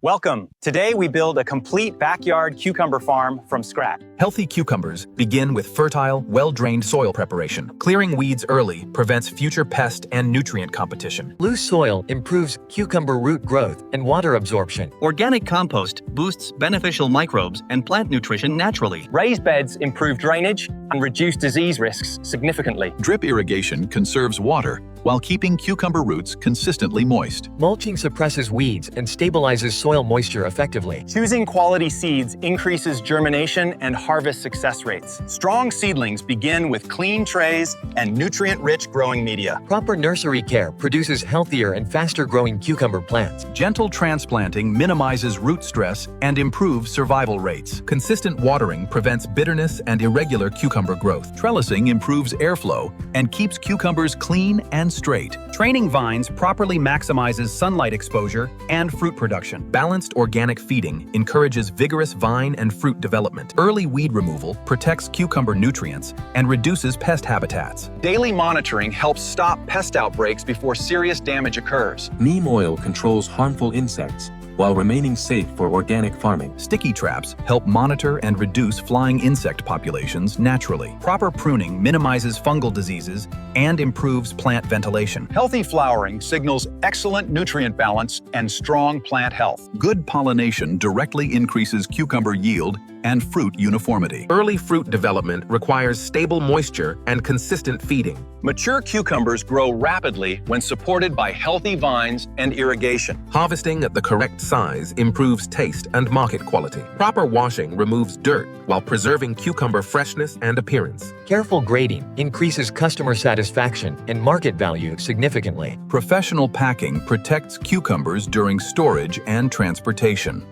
Welcome. Today we build a complete backyard cucumber farm from scratch. Healthy cucumbers begin with fertile, well-drained soil preparation. Clearing weeds early prevents future pest and nutrient competition. Loose soil improves cucumber root growth and water absorption. Organic compost boosts beneficial microbes and plant nutrition naturally. Raised beds improve drainage and reduce disease risks significantly. Drip irrigation conserves water while keeping cucumber roots consistently moist. Mulching suppresses weeds and stabilizes soil moisture effectively. Choosing quality seeds increases germination and harvest success rates. Strong seedlings begin with clean trays and nutrient-rich growing media. Proper nursery care produces healthier and faster-growing cucumber plants. Gentle transplanting minimizes root stress and improves survival rates. Consistent watering prevents bitterness and irregular cucumber growth. Trellising improves airflow and keeps cucumbers clean and straight. Training vines properly maximizes sunlight exposure and fruit production. Balanced organic feeding encourages vigorous vine and fruit development. Early weed removal protects cucumber nutrients and reduces pest habitats. Daily monitoring helps stop pest outbreaks before serious damage occurs. Neem oil controls harmful insects while remaining safe for organic farming. Sticky traps help monitor and reduce flying insect populations naturally. Proper pruning minimizes fungal diseases and improves plant ventilation. Healthy flowering signals excellent nutrient balance and strong plant health. Good pollination directly increases cucumber yield and fruit uniformity. Early fruit development requires stable moisture and consistent feeding. Mature cucumbers grow rapidly when supported by healthy vines and irrigation. Harvesting at the correct size improves taste and market quality. Proper washing removes dirt while preserving cucumber freshness and appearance. Careful grading increases customer satisfaction and market value significantly. Professional packing protects cucumbers during storage and transportation.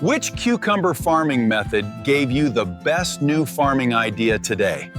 Which cucumber farming method gave you the best new farming idea today?